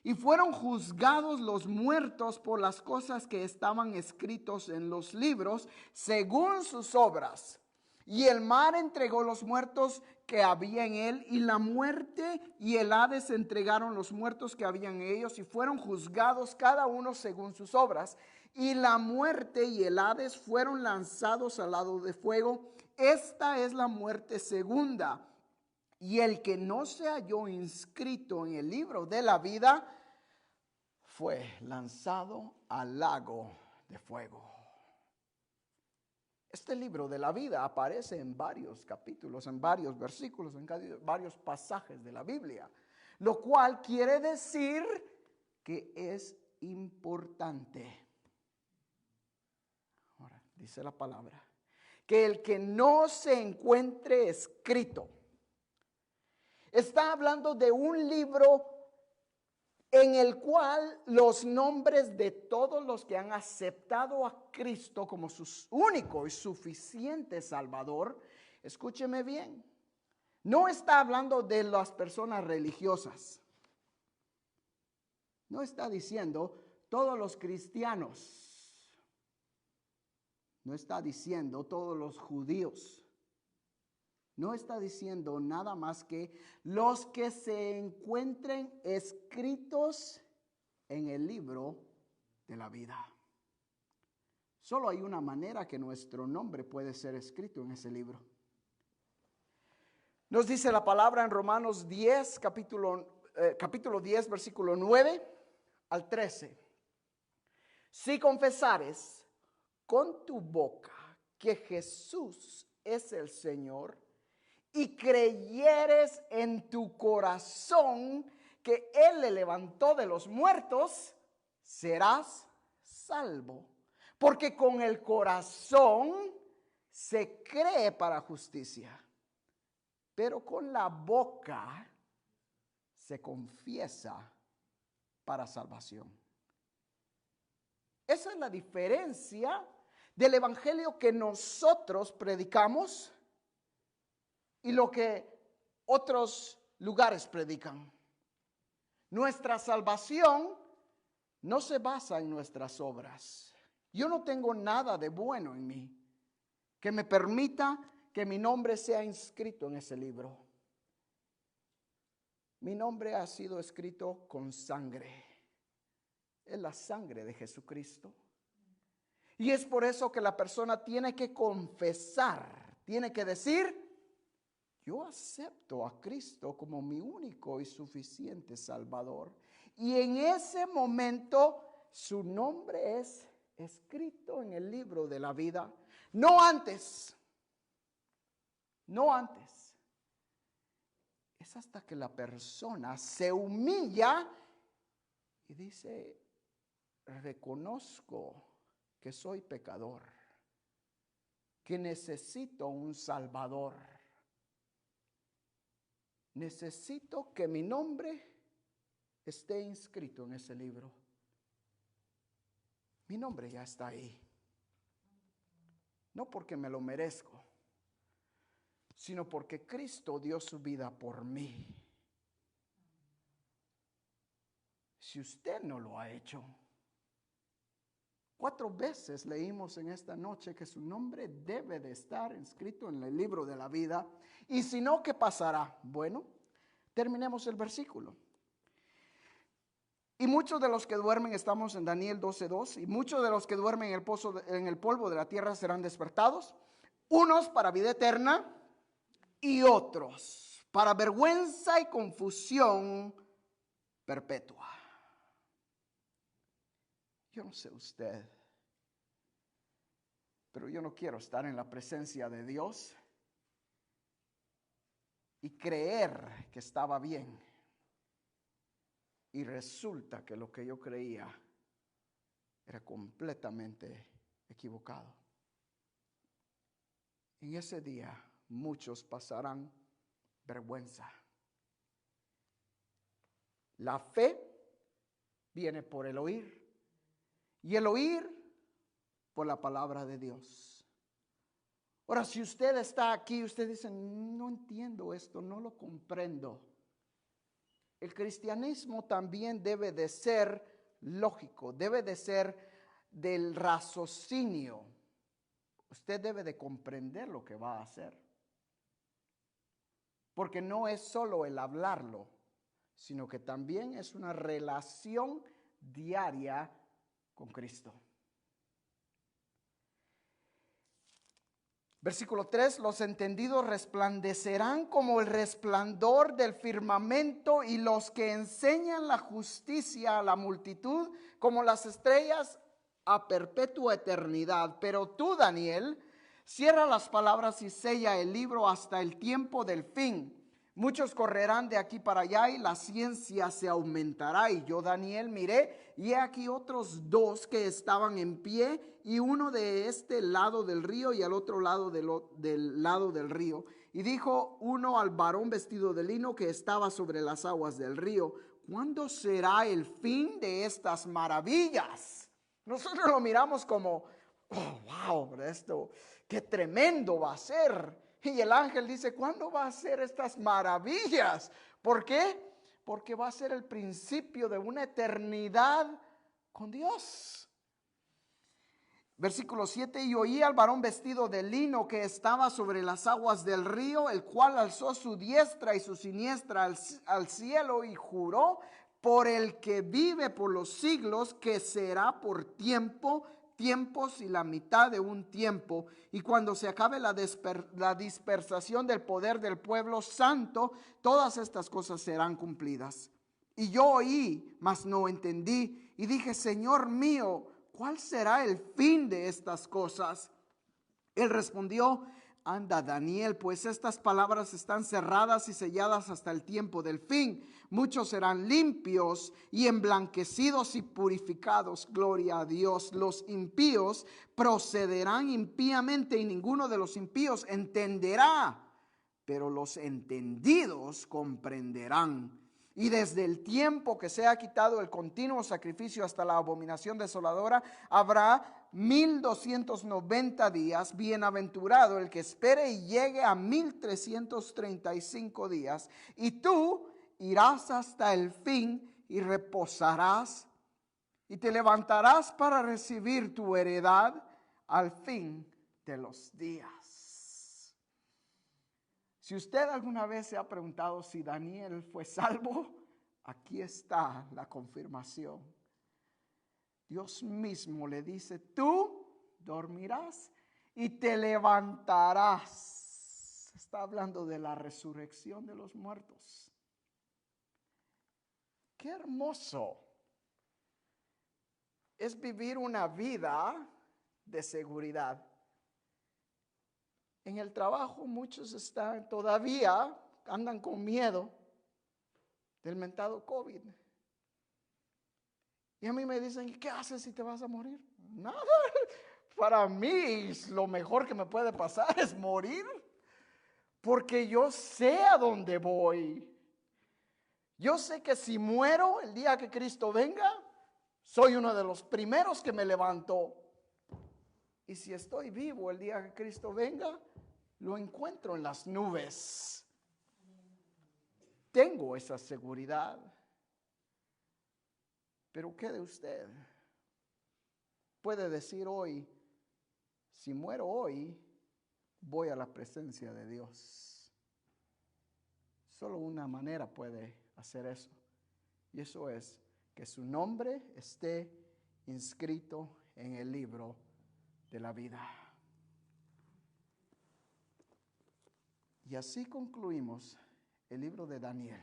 Speaker 1: Y fueron juzgados los muertos por las cosas que estaban escritos en los libros, según sus obras. Y el mar entregó los muertos que había en él, y la muerte y el Hades entregaron los muertos que habían en ellos, y fueron juzgados cada uno según sus obras. Y la muerte y el Hades fueron lanzados al lado de fuego. Esta es la muerte segunda. Y el que no se halló inscrito en el libro de la vida fue lanzado al lago de fuego. Este libro de la vida aparece en varios capítulos, en varios versículos, en varios pasajes de la Biblia, lo cual quiere decir que es importante. Ahora, dice la palabra, que el que no se encuentre escrito, está hablando de un libro en el cual los nombres de todos los que han aceptado a Cristo como su único y suficiente Salvador, escúcheme bien, no está hablando de las personas religiosas, no está diciendo todos los cristianos, no está diciendo todos los judíos, no está diciendo nada más que los que se encuentren escritos en el libro de la vida. Solo hay una manera que nuestro nombre puede ser escrito en ese libro. Nos dice la palabra en Romanos 10, capítulo 10, versículo 9 al 13. Si confesares con tu boca que Jesús es el Señor, y creyeres en tu corazón que Él le levantó de los muertos, serás salvo. Porque con el corazón se cree para justicia, pero con la boca se confiesa para salvación. Esa es la diferencia del evangelio que nosotros predicamos y lo que otros lugares predican. Nuestra salvación no se basa en nuestras obras. Yo no tengo nada de bueno en mí que me permita que mi nombre sea inscrito en ese libro. Mi nombre ha sido escrito con sangre. Es la sangre de Jesucristo. Y es por eso que la persona tiene que confesar, tiene que decir: yo acepto a Cristo como mi único y suficiente Salvador. Y en ese momento su nombre es escrito en el libro de la vida. No antes. No antes. Es hasta que la persona se humilla y dice: reconozco que soy pecador, que necesito un Salvador. Necesito que mi nombre esté inscrito en ese libro. Mi nombre ya está ahí. No porque me lo merezco, sino porque Cristo dio su vida por mí. Si usted no lo ha hecho, 4 veces leímos en esta noche que su nombre debe de estar inscrito en el libro de la vida. Y si no, ¿qué pasará? Bueno, terminemos el versículo. Y muchos de los que duermen, estamos en Daniel 12:2, y muchos de los que duermen en el polvo de la tierra serán despertados, unos para vida eterna y otros para vergüenza y confusión perpetua. Yo no sé usted, pero yo no quiero estar en la presencia de Dios y creer que estaba bien. Y resulta que lo que yo creía era completamente equivocado. En ese día muchos pasarán vergüenza. La fe viene por el oír y el oír por la palabra de Dios. Ahora, si usted está aquí, usted dice: no entiendo esto, no lo comprendo. El cristianismo también debe de ser lógico, debe de ser del raciocinio. Usted debe de comprender lo que va a hacer. porque no es solo el hablarlo, sino que también es una relación diaria con Cristo. Versículo 3, los entendidos resplandecerán como el resplandor del firmamento, y los que enseñan la justicia a la multitud como las estrellas a perpetua eternidad. Pero tú, Daniel, cierra las palabras y sella el libro hasta el tiempo del fin. Muchos correrán de aquí para allá y la ciencia se aumentará. Y yo, Daniel, miré, y he aquí otros dos que estaban en pie, y uno de este lado del río y al otro lado del lado del río. Y dijo uno al varón vestido de lino que estaba sobre las aguas del río: ¿cuándo será el fin de estas maravillas? Nosotros lo miramos como, oh, wow, esto, qué tremendo va a ser. Y el ángel dice, ¿cuándo va a ser estas maravillas? ¿Por qué? Porque va a ser el principio de una eternidad con Dios. Versículo 7, y oí al varón vestido de lino que estaba sobre las aguas del río, el cual alzó su diestra y su siniestra al cielo y juró por el que vive por los siglos, que será por tiempos y la mitad de un tiempo, y cuando se acabe la dispersación del poder del pueblo santo, todas estas cosas serán cumplidas. Y yo oí, mas no entendí, y dije, Señor mío, ¿cuál será el fin de estas cosas? Él respondió, anda, Daniel, pues estas palabras están cerradas y selladas hasta el tiempo del fin. Muchos serán limpios y emblanquecidos y purificados. Gloria a Dios. Los impíos procederán impíamente y ninguno de los impíos entenderá, pero los entendidos comprenderán. Y desde el tiempo que se ha quitado el continuo sacrificio hasta la abominación desoladora, habrá 1290 días. Bienaventurado el que espere y llegue a 1335 días. Y tú irás hasta el fin y reposarás y te levantarás para recibir tu heredad al fin de los días. Si usted alguna vez se ha preguntado si Daniel fue salvo, aquí está la confirmación. Dios mismo le dice, tú dormirás y te levantarás. Está hablando de la resurrección de los muertos. Qué hermoso es vivir una vida de seguridad. En el trabajo muchos todavía andan con miedo del mentado COVID. Y a mí me dicen, ¿qué haces si te vas a morir? Nada. Para mí lo mejor que me puede pasar es morir, porque yo sé a dónde voy. Yo sé que si muero el día que Cristo venga, soy uno de los primeros que me levanto. Y si estoy vivo el día que Cristo venga, lo encuentro en las nubes. Tengo esa seguridad. Pero ¿qué de usted? Puede decir hoy, si muero hoy, voy a la presencia de Dios. Solo una manera puede hacer eso. Y eso es que su nombre esté inscrito en el libro de la vida. Y así concluimos el libro de Daniel.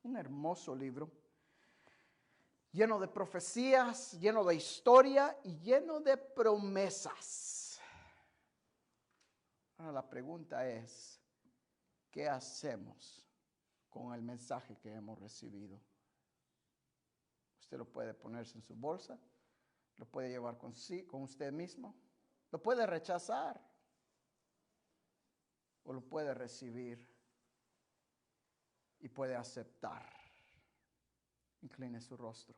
Speaker 1: Un hermoso libro, lleno de profecías, lleno de historia y lleno de promesas. Ahora la pregunta es, ¿qué hacemos con el mensaje que hemos recibido? Usted lo puede ponerse en su bolsa, lo puede llevar con usted mismo, lo puede rechazar o lo puede recibir y puede aceptar. Incline su rostro.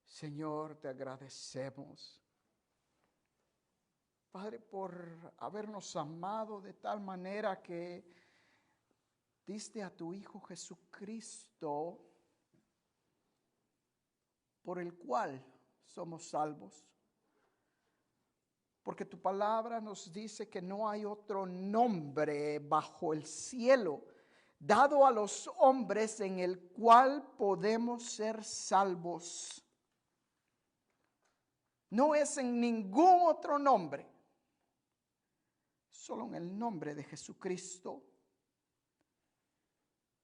Speaker 1: Señor, te agradecemos, Padre, por habernos amado de tal manera que diste a tu Hijo Jesucristo, por el cual somos salvos. Porque tu palabra nos dice que no hay otro nombre bajo el cielo dado a los hombres en el cual podemos ser salvos. No es en ningún otro nombre, solo en el nombre de Jesucristo.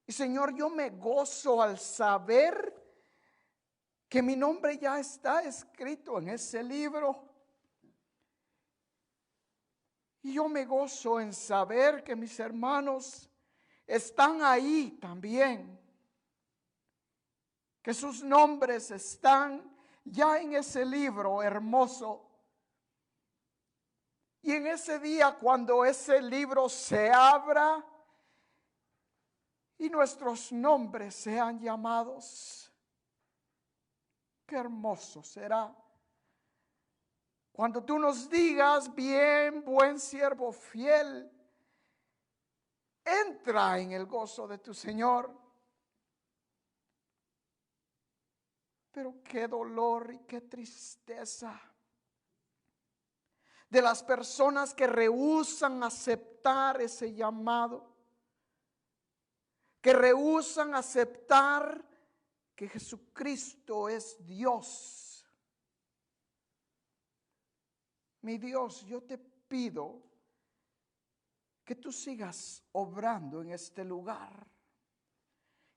Speaker 1: Y Señor, yo me gozo al saber que mi nombre ya está escrito en ese libro. Y yo me gozo en saber que mis hermanos están ahí también, que sus nombres están ya en ese libro hermoso. Y en ese día, cuando ese libro se abra y nuestros nombres sean llamados, qué hermoso será cuando tú nos digas: bien, buen siervo fiel, entra en el gozo de tu Señor. Pero qué dolor y qué tristeza de las personas que rehúsan aceptar ese llamado, que rehúsan aceptar que Jesucristo es Dios. Mi Dios, yo te pido que tú sigas obrando en este lugar,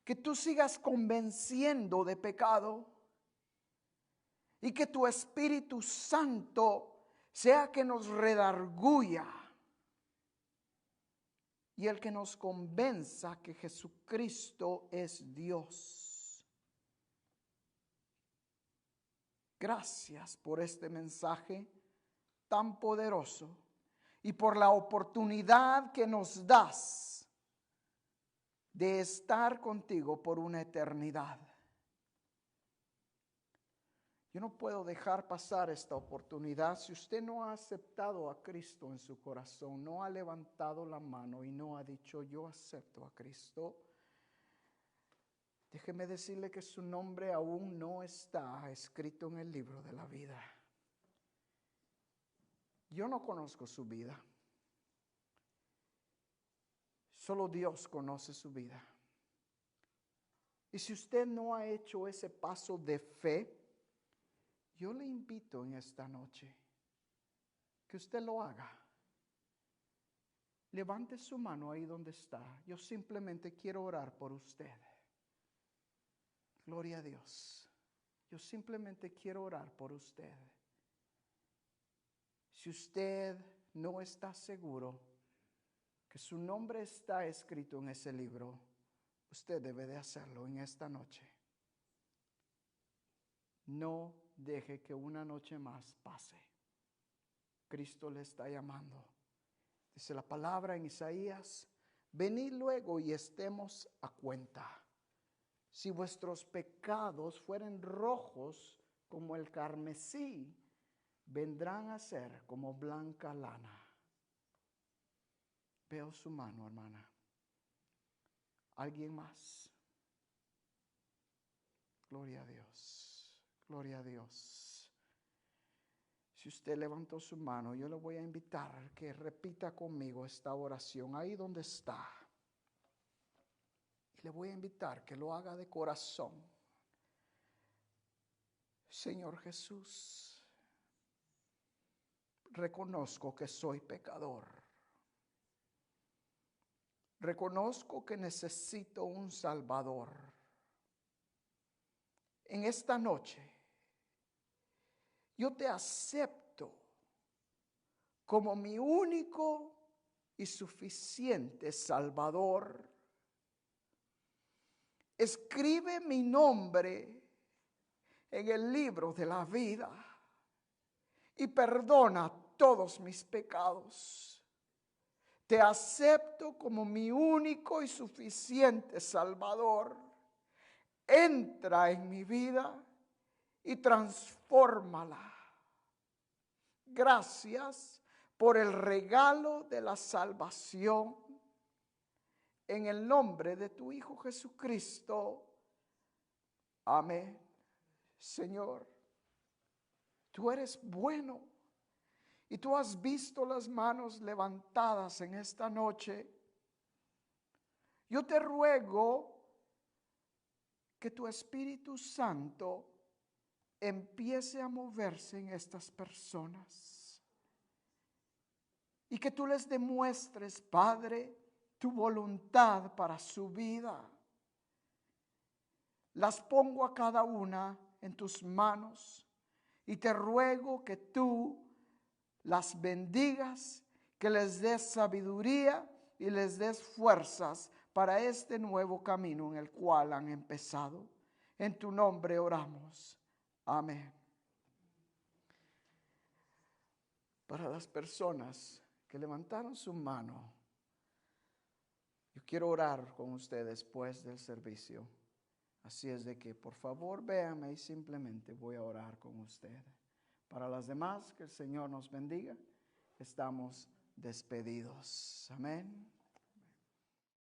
Speaker 1: que tú sigas convenciendo de pecado y que tu Espíritu Santo sea que nos redarguya y el que nos convenza que Jesucristo es Dios. Gracias por este mensaje tan poderoso y por la oportunidad que nos das de estar contigo por una eternidad. Yo no puedo dejar pasar esta oportunidad. Si usted no ha aceptado a Cristo en su corazón, no ha levantado la mano y no ha dicho: yo acepto a Cristo, déjeme decirle que su nombre aún no está escrito en el libro de la vida. Yo no conozco su vida. Solo Dios conoce su vida. Y si usted no ha hecho ese paso de fe, yo le invito en esta noche que usted lo haga. Levante su mano ahí donde está. Yo simplemente quiero orar por usted. Gloria a Dios. Yo simplemente quiero orar por usted. Si usted no está seguro que su nombre está escrito en ese libro, usted debe de hacerlo en esta noche. No deje que una noche más pase. Cristo le está llamando. Dice la palabra en Isaías: venid luego y estemos a cuenta. Si vuestros pecados fueren rojos como el carmesí, vendrán a ser como blanca lana. Veo su mano, hermana. ¿Alguien más? Gloria a Dios. Gloria a Dios. Si usted levantó su mano, yo le voy a invitar a que repita conmigo esta oración ahí donde está. Y le voy a invitar que lo haga de corazón. Señor Jesús, reconozco que soy pecador. Reconozco que necesito un Salvador. En esta noche, yo te acepto como mi único y suficiente Salvador. Escribe mi nombre en el libro de la vida y perdona todos mis pecados. Te acepto como mi único y suficiente Salvador. Entra en mi vida y transfórmala. Gracias por el regalo de la salvación. En el nombre de tu Hijo Jesucristo. Amén. Señor, tú eres bueno y tú has visto las manos levantadas en esta noche, yo te ruego que tu Espíritu Santo empiece a moverse en estas personas y que tú les demuestres, Padre, tu voluntad para su vida. Las pongo a cada una en tus manos y te ruego que tú las bendigas, que les des sabiduría y les des fuerzas para este nuevo camino en el cual han empezado. En tu nombre oramos. Amén. Para las personas que levantaron su mano, yo quiero orar con ustedes después del servicio. Así es de que por favor véanme y simplemente voy a orar con ustedes. Para las demás, que el Señor nos bendiga. Estamos despedidos. Amén.